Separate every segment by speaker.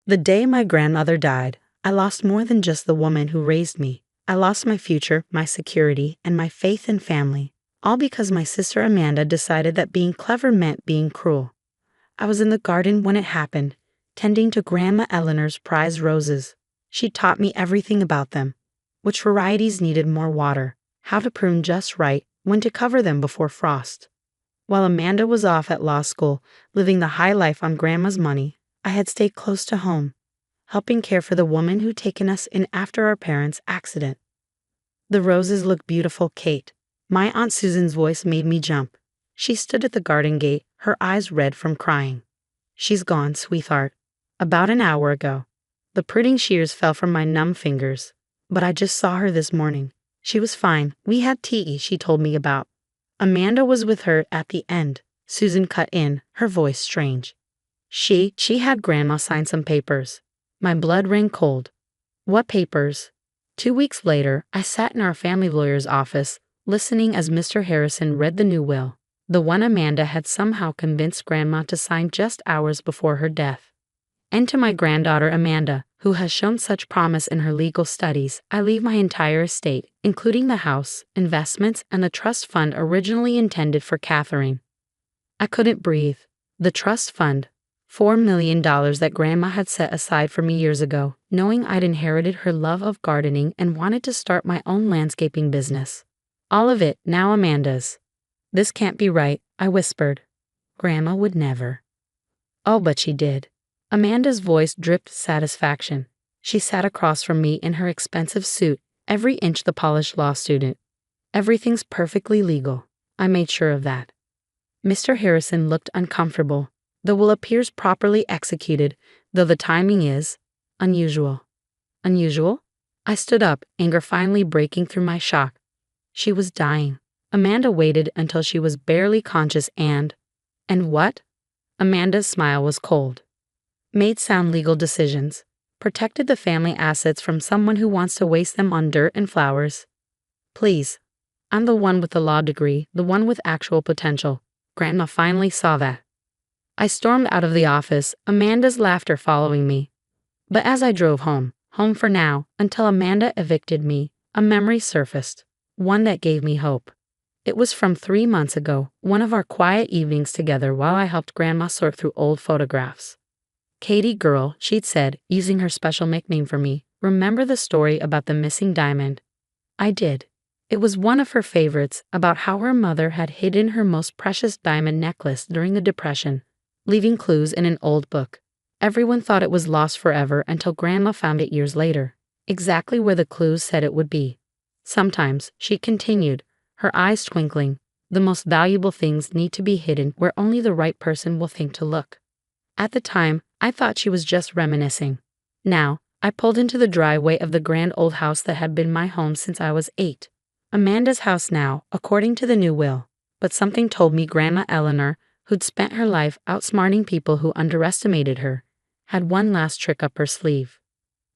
Speaker 1: The day my grandmother died, I lost more than just the woman who raised me. I lost my future, my security, and my faith in family, all because my sister Amanda decided that being clever meant being cruel. I was in the garden when it happened, tending to Grandma Eleanor's prized roses. She taught me everything about them, which varieties needed more water, how to prune just right, when to cover them before frost. While Amanda was off at law school, living the high life on Grandma's money, I had stayed close to home, helping care for the woman who'd taken us in after our parents' accident. The roses look beautiful, Kate. My Aunt Susan's voice made me jump. She stood at the garden gate, her eyes red from crying. She's gone, sweetheart. About an hour ago. The pruning shears fell from my numb fingers. But I just saw her this morning. She was fine. We had tea, she told me about. Amanda was with her at the end. Susan cut in, her voice strange. She had Grandma sign some papers. My blood ran cold. What papers? 2 weeks later, I sat in our family lawyer's office, listening as Mr. Harrison read the new will, the one Amanda had somehow convinced Grandma to sign just hours before her death. And to my granddaughter Amanda, who has shown such promise in her legal studies, I leave my entire estate, including the house, investments, and the trust fund originally intended for Catherine. I couldn't breathe. The trust fund, $4 million that Grandma had set aside for me years ago, knowing I'd inherited her love of gardening and wanted to start my own landscaping business. All of it now Amanda's. This can't be right, I whispered. Grandma would never. Oh, but she did. Amanda's voice dripped satisfaction. She sat across from me in her expensive suit, every inch the polished law student. Everything's perfectly legal. I made sure of that. Mr. Harrison looked uncomfortable. The will appears properly executed, though the timing is unusual. Unusual? I stood up, anger finally breaking through my shock. She was dying. Amanda waited until she was barely conscious and what? Amanda's smile was cold. Made sound legal decisions. Protected the family assets from someone who wants to waste them on dirt and flowers. Please. I'm the one with the law degree, the one with actual potential. Grandma finally saw that. I stormed out of the office, Amanda's laughter following me. But as I drove home for now, until Amanda evicted me, a memory surfaced, one that gave me hope. It was from 3 months ago, one of our quiet evenings together while I helped Grandma sort through old photographs. Katie girl, she'd said, using her special nickname for me, remember the story about the missing diamond? I did. It was one of her favorites, about how her mother had hidden her most precious diamond necklace during the Depression, leaving clues in an old book. Everyone thought it was lost forever until Grandma found it years later, exactly where the clues said it would be. Sometimes, she continued, her eyes twinkling, the most valuable things need to be hidden where only the right person will think to look. At the time, I thought she was just reminiscing. Now, I pulled into the driveway of the grand old house that had been my home since I was 8. Amanda's house now, according to the new will. But something told me Grandma Eleanor, who'd spent her life outsmarting people who underestimated her, had one last trick up her sleeve.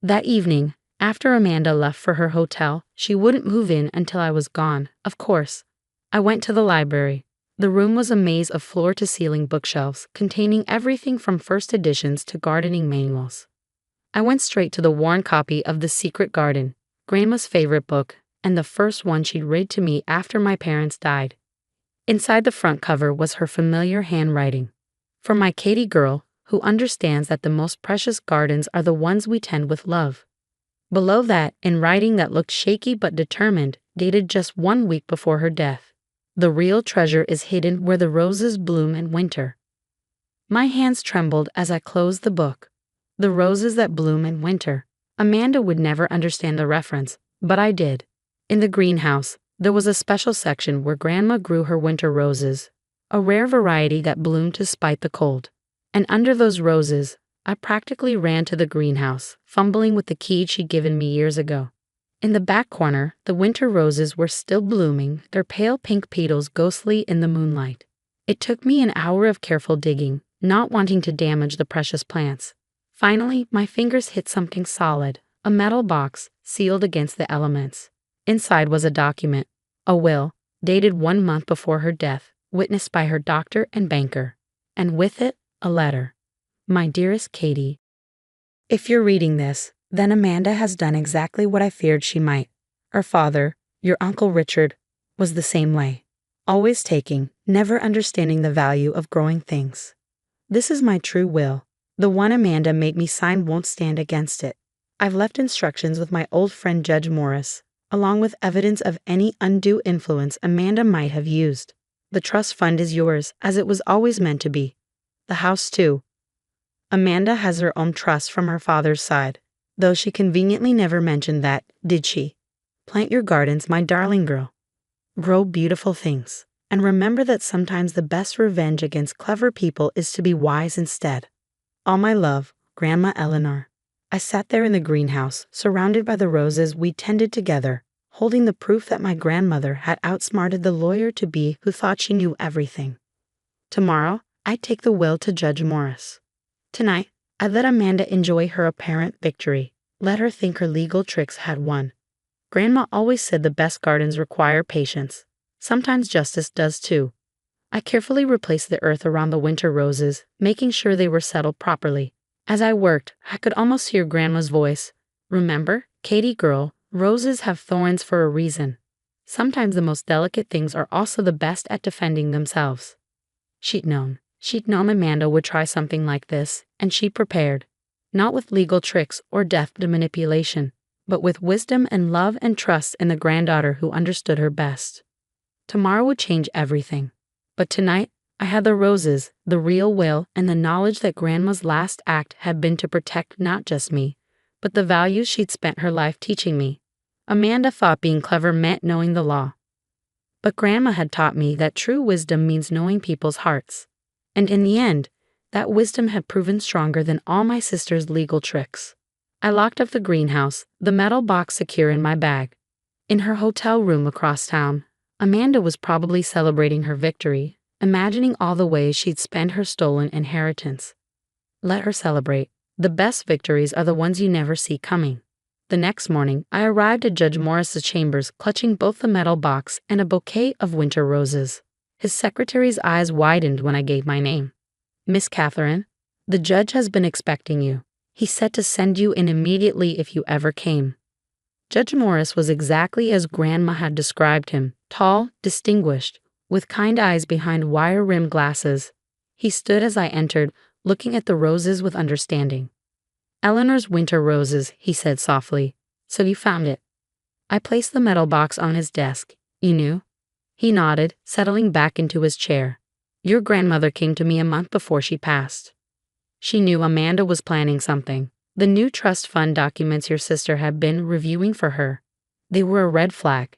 Speaker 1: That evening, after Amanda left for her hotel, she wouldn't move in until I was gone, of course. I went to the library. The room was a maze of floor-to-ceiling bookshelves containing everything from first editions to gardening manuals. I went straight to the worn copy of The Secret Garden, Grandma's favorite book, and the first one she'd read to me after my parents died. Inside the front cover was her familiar handwriting. For my Katie girl, who understands that the most precious gardens are the ones we tend with love. Below that, in writing that looked shaky but determined, dated just 1 week before her death. The real treasure is hidden where the roses bloom in winter. My hands trembled as I closed the book. The roses that bloom in winter. Amanda would never understand the reference, but I did. In the greenhouse, there was a special section where Grandma grew her winter roses, a rare variety that bloomed to spite the cold. And under those roses, I practically ran to the greenhouse, fumbling with the key she'd given me years ago. In the back corner, the winter roses were still blooming, their pale pink petals ghostly in the moonlight. It took me an hour of careful digging, not wanting to damage the precious plants. Finally, my fingers hit something solid, a metal box, sealed against the elements. Inside was a document, a will, dated 1 month before her death, witnessed by her doctor and banker. And with it, a letter. My dearest Katie, If you're reading this, then Amanda has done exactly what I feared she might. Her father, your Uncle Richard, was the same way. Always taking, never understanding the value of growing things. This is my true will. The one Amanda made me sign won't stand against it. I've left instructions with my old friend Judge Morris, along with evidence of any undue influence Amanda might have used. The trust fund is yours, as it was always meant to be. The house, too. Amanda has her own trust from her father's side, though she conveniently never mentioned that, did she? Plant your gardens, my darling girl. Grow beautiful things, and remember that sometimes the best revenge against clever people is to be wise instead. All my love, Grandma Eleanor. I sat there in the greenhouse, surrounded by the roses we tended together, holding the proof that my grandmother had outsmarted the lawyer-to-be who thought she knew everything. Tomorrow, I'd take the will to Judge Morris. Tonight, I'd let Amanda enjoy her apparent victory, let her think her legal tricks had won. Grandma always said the best gardens require patience. Sometimes justice does too. I carefully replaced the earth around the winter roses, making sure they were settled properly. As I worked, I could almost hear Grandma's voice. Remember, Katie girl, roses have thorns for a reason. Sometimes the most delicate things are also the best at defending themselves. She'd known Amanda would try something like this, and she prepared. Not with legal tricks or deft manipulation, but with wisdom and love and trust in the granddaughter who understood her best. Tomorrow would change everything. But tonight, I had the roses, the real will, and the knowledge that Grandma's last act had been to protect not just me, but the values she'd spent her life teaching me. Amanda thought being clever meant knowing the law. But Grandma had taught me that true wisdom means knowing people's hearts. And in the end, that wisdom had proven stronger than all my sister's legal tricks. I locked up the greenhouse, the metal box secure in my bag. In her hotel room across town, Amanda was probably celebrating her victory, imagining all the ways she'd spend her stolen inheritance. Let her celebrate. The best victories are the ones you never see coming. The next morning, I arrived at Judge Morris's chambers clutching both the metal box and a bouquet of winter roses. His secretary's eyes widened when I gave my name. Miss Catherine, the judge has been expecting you. He said to send you in immediately if you ever came. Judge Morris was exactly as Grandma had described him, tall, distinguished, with kind eyes behind wire-rimmed glasses. He stood as I entered, looking at the roses with understanding. Eleanor's winter roses, he said softly. So you found it. I placed the metal box on his desk. You knew? He nodded, settling back into his chair. Your grandmother came to me a month before she passed. She knew Amanda was planning something. The new trust fund documents your sister had been reviewing for her. They were a red flag.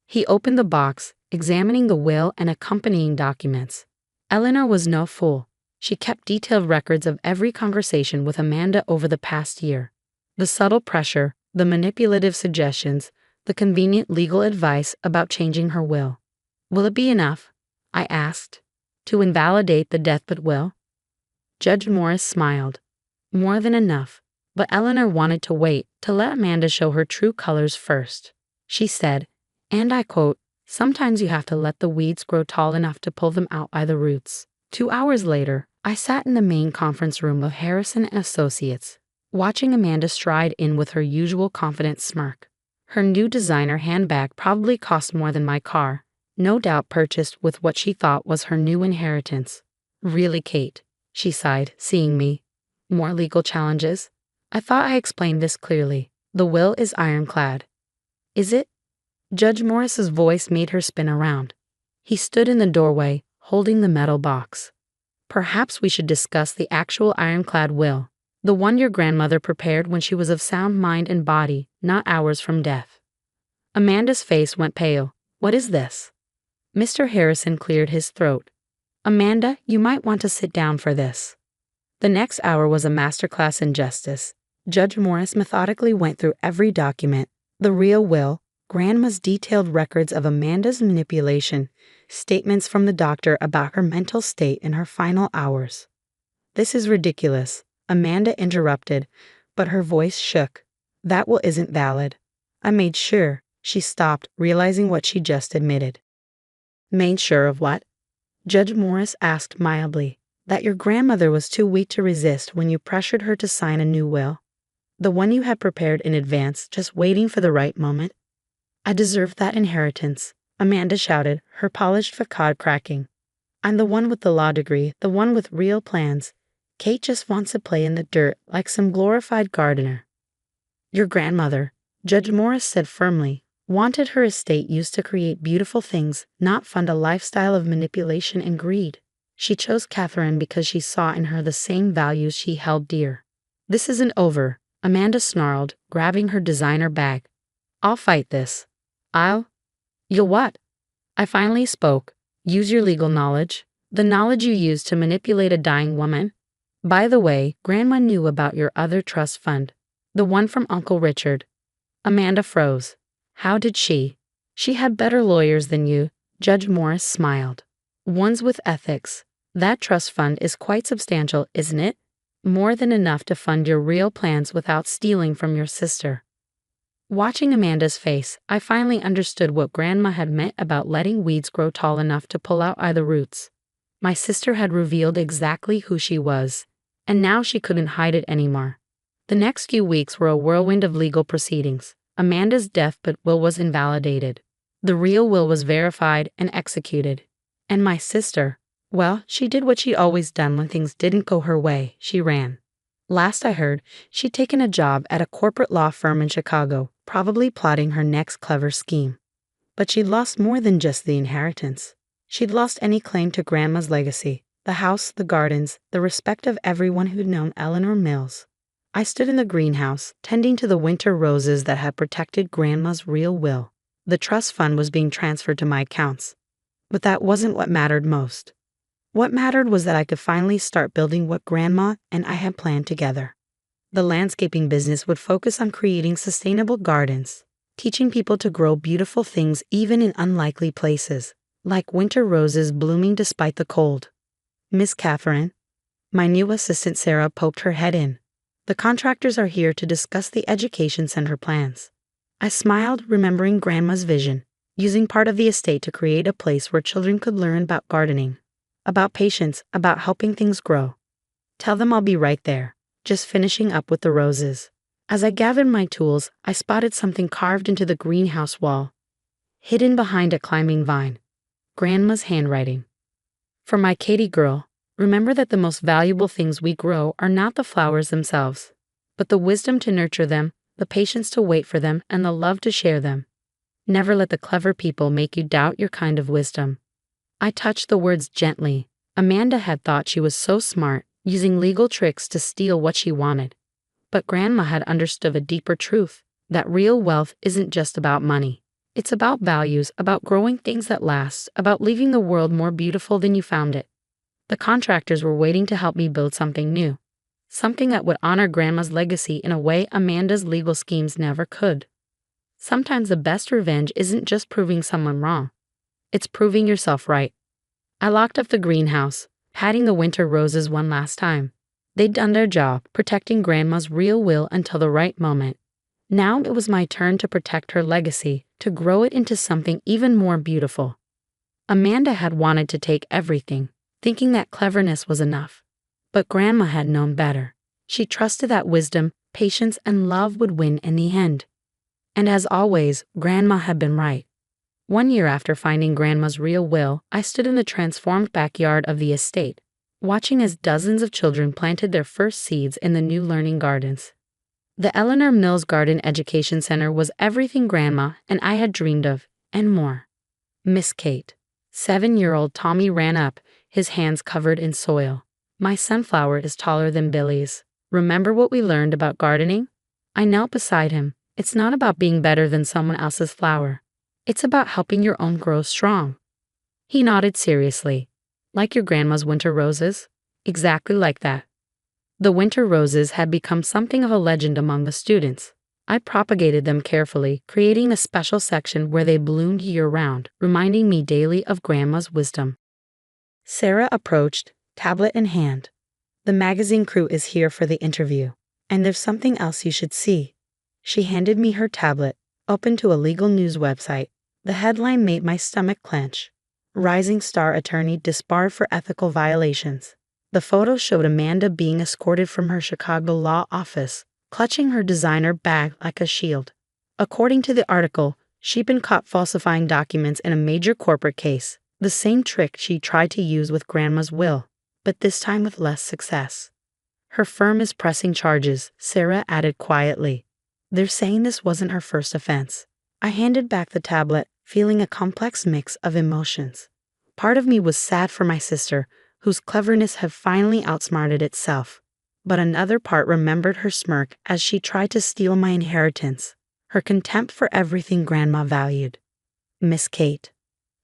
Speaker 1: He opened the box, examining the will and accompanying documents. Eleanor was no fool. She kept detailed records of every conversation with Amanda over the past year. The subtle pressure, the manipulative suggestions, the convenient legal advice about changing her will. Will it be enough? I asked. To invalidate the deathbed will? Judge Morris smiled. More than enough. But Eleanor wanted to wait, to let Amanda show her true colors first. She said, and I quote, sometimes you have to let the weeds grow tall enough to pull them out by the roots. 2 hours later, I sat in the main conference room of Harrison and Associates, watching Amanda stride in with her usual confident smirk. Her new designer handbag probably cost more than my car, no doubt purchased with what she thought was her new inheritance. Really, Kate, she sighed, seeing me. More legal challenges? I thought I explained this clearly. The will is ironclad. Is it? Judge Morris's voice made her spin around. He stood in the doorway, holding the metal box. Perhaps we should discuss the actual ironclad will, the one your grandmother prepared when she was of sound mind and body, not hours from death. Amanda's face went pale. What is this? Mr. Harrison cleared his throat. Amanda, you might want to sit down for this. The next hour was a masterclass in justice. Judge Morris methodically went through every document, the real will, Grandma's detailed records of Amanda's manipulation, statements from the doctor about her mental state in her final hours. This is ridiculous, Amanda interrupted, but her voice shook. That will isn't valid. I made sure. She stopped, realizing what she just admitted. Made sure of what? Judge Morris asked mildly. That your grandmother was too weak to resist when you pressured her to sign a new will. The one you had prepared in advance, just waiting for the right moment. I deserved that inheritance, Amanda shouted, her polished facade cracking. I'm the one with the law degree, the one with real plans. Kate just wants to play in the dirt like some glorified gardener. Your grandmother, Judge Morris said firmly, wanted her estate used to create beautiful things, not fund a lifestyle of manipulation and greed. She chose Catherine because she saw in her the same values she held dear. This isn't over, Amanda snarled, grabbing her designer bag. I'll fight this. You'll what? I finally spoke. Use your legal knowledge. The knowledge you used to manipulate a dying woman. By the way, Grandma knew about your other trust fund. The one from Uncle Richard. Amanda froze. How did she? She had better lawyers than you, Judge Morris smiled. Ones with ethics. That trust fund is quite substantial, isn't it? More than enough to fund your real plans without stealing from your sister. Watching Amanda's face, I finally understood what Grandma had meant about letting weeds grow tall enough to pull out either roots. My sister had revealed exactly who she was, and now she couldn't hide it anymore. The next few weeks were a whirlwind of legal proceedings. Amanda's death will was invalidated. The real will was verified and executed. And my sister, well, she did what she'd always done when things didn't go her way. She ran. Last I heard, she'd taken a job at a corporate law firm in Chicago, probably plotting her next clever scheme. But she'd lost more than just the inheritance. She'd lost any claim to Grandma's legacy, the house, the gardens, the respect of everyone who'd known Eleanor Mills. I stood in the greenhouse, tending to the winter roses that had protected Grandma's real will. The trust fund was being transferred to my accounts. But that wasn't what mattered most. What mattered was that I could finally start building what Grandma and I had planned together. The landscaping business would focus on creating sustainable gardens, teaching people to grow beautiful things even in unlikely places, like winter roses blooming despite the cold. Miss Catherine, my new assistant Sarah poked her head in. The contractors are here to discuss the education center plans. I smiled, remembering Grandma's vision, using part of the estate to create a place where children could learn about gardening, about patience, about helping things grow. Tell them I'll be right there, just finishing up with the roses. As I gathered my tools, I spotted something carved into the greenhouse wall, hidden behind a climbing vine. Grandma's handwriting. For my Katie girl, remember that the most valuable things we grow are not the flowers themselves, but the wisdom to nurture them, the patience to wait for them, and the love to share them. Never let the clever people make you doubt your kind of wisdom. I touched the words gently. Amanda had thought she was so smart, using legal tricks to steal what she wanted. But Grandma had understood a deeper truth, that real wealth isn't just about money. It's about values, about growing things that last, about leaving the world more beautiful than you found it. The contractors were waiting to help me build something new, something that would honor Grandma's legacy in a way Amanda's legal schemes never could. Sometimes the best revenge isn't just proving someone wrong. It's proving yourself right. I locked up the greenhouse, patting the winter roses one last time. They'd done their job, protecting Grandma's real will until the right moment. Now it was my turn to protect her legacy, to grow it into something even more beautiful. Amanda had wanted to take everything, thinking that cleverness was enough. But Grandma had known better. She trusted that wisdom, patience, and love would win in the end. And as always, Grandma had been right. 1 year after finding Grandma's real will, I stood in the transformed backyard of the estate, watching as dozens of children planted their first seeds in the new learning gardens. The Eleanor Mills Garden Education Center was everything Grandma and I had dreamed of, and more. Miss Kate. 7-year-old Tommy ran up, his hands covered in soil. My sunflower is taller than Billy's. Remember what we learned about gardening? I knelt beside him. It's not about being better than someone else's flower. It's about helping your own grow strong. He nodded seriously. Like your grandma's winter roses? Exactly like that. The winter roses had become something of a legend among the students. I propagated them carefully, creating a special section where they bloomed year-round, reminding me daily of Grandma's wisdom. Sarah approached, tablet in hand. The magazine crew is here for the interview, and there's something else you should see. She handed me her tablet, open to a legal news website. The headline made my stomach clench. Rising star attorney disbarred for ethical violations. The photo showed Amanda being escorted from her Chicago law office, clutching her designer bag like a shield. According to the article, she'd been caught falsifying documents in a major corporate case, the same trick she tried to use with Grandma's will, but this time with less success. Her firm is pressing charges, Sarah added quietly. They're saying this wasn't her first offense. I handed back the tablet, feeling a complex mix of emotions. Part of me was sad for my sister, whose cleverness had finally outsmarted itself. But another part remembered her smirk as she tried to steal my inheritance, her contempt for everything Grandma valued. Miss Kate.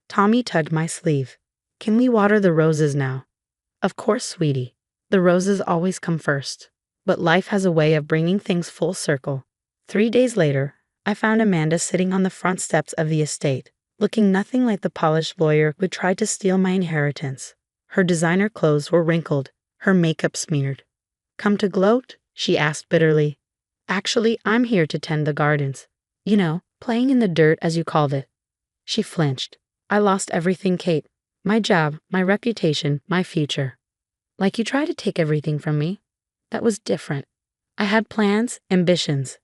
Speaker 1: Tommy tugged my sleeve. Can we water the roses now? Of course, sweetie. The roses always come first. But life has a way of bringing things full circle. 3 days later, I found Amanda sitting on the front steps of the estate, looking nothing like the polished lawyer who tried to steal my inheritance. Her designer clothes were wrinkled, her makeup smeared. Come to gloat? She asked bitterly. Actually, I'm here to tend the gardens. You know, playing in the dirt as you called it. She flinched. I lost everything, Kate. My job, my reputation, my future. Like you tried to take everything from me. That was different. I had plans, ambitions.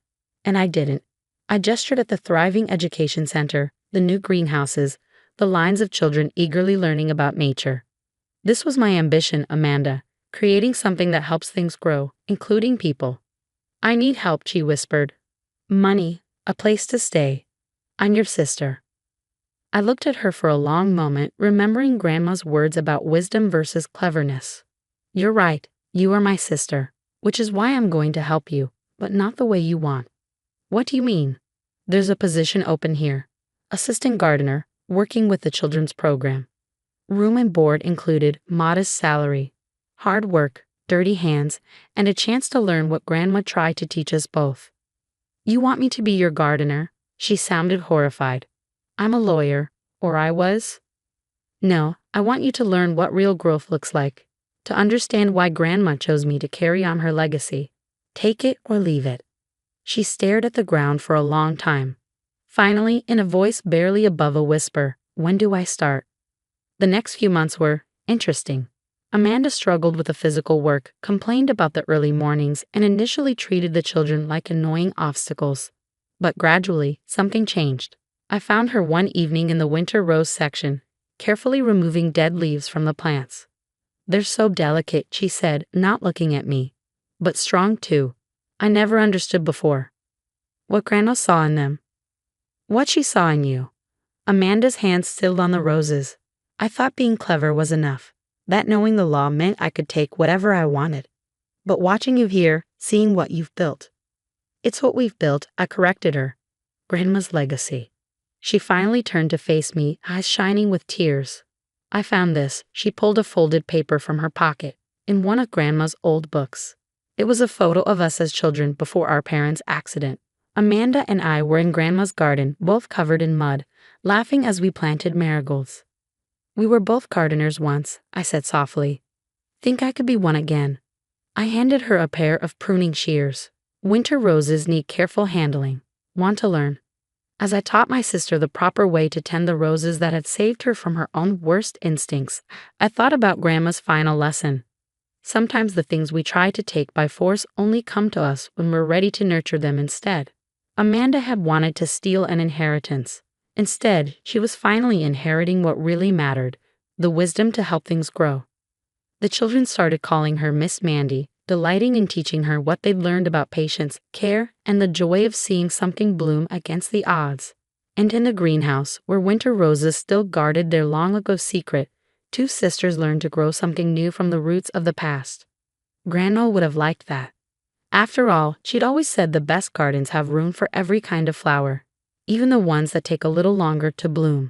Speaker 1: And I didn't. I gestured at the thriving education center, the new greenhouses, the lines of children eagerly learning about nature. This was my ambition, Amanda, creating something that helps things grow, including people. I need help, she whispered. Money, a place to stay. I'm your sister. I looked at her for a long moment, remembering Grandma's words about wisdom versus cleverness. You're right, you are my sister, which is why I'm going to help you, but not the way you want. What do you mean? There's a position open here. Assistant gardener, working with the children's program. Room and board included, modest salary. Hard work, dirty hands, and a chance to learn what Grandma tried to teach us both. You want me to be your gardener? She sounded horrified. I'm a lawyer, or I was. No, I want you to learn what real growth looks like, to understand why Grandma chose me to carry on her legacy. Take it or leave it. She stared at the ground for a long time. Finally, in a voice barely above a whisper, when do I start? The next few months were interesting. Amanda struggled with the physical work, complained about the early mornings, and initially treated the children like annoying obstacles. But gradually, something changed. I found her one evening in the winter rose section, carefully removing dead leaves from the plants. They're so delicate, she said, not looking at me. But strong too. I never understood before. What Grandma saw in them. What she saw in you. Amanda's hand stilled on the roses. I thought being clever was enough. That knowing the law meant I could take whatever I wanted. But watching you here, seeing what you've built. It's what we've built, I corrected her. Grandma's legacy. She finally turned to face me, eyes shining with tears. I found this. She pulled a folded paper from her pocket, in one of Grandma's old books. It was a photo of us as children before our parents' accident. Amanda and I were in Grandma's garden, both covered in mud, laughing as we planted marigolds. We were both gardeners once, I said softly. Think I could be one again. I handed her a pair of pruning shears. Winter roses need careful handling. Want to learn? As I taught my sister the proper way to tend the roses that had saved her from her own worst instincts, I thought about Grandma's final lesson. Sometimes the things we try to take by force only come to us when we're ready to nurture them instead. Amanda had wanted to steal an inheritance. Instead, she was finally inheriting what really mattered, the wisdom to help things grow. The children started calling her Miss Mandy, delighting in teaching her what they'd learned about patience, care, and the joy of seeing something bloom against the odds. And in the greenhouse, where winter roses still guarded their long-ago secret, two sisters learned to grow something new from the roots of the past. Grandma would have liked that. After all, she'd always said the best gardens have room for every kind of flower, even the ones that take a little longer to bloom.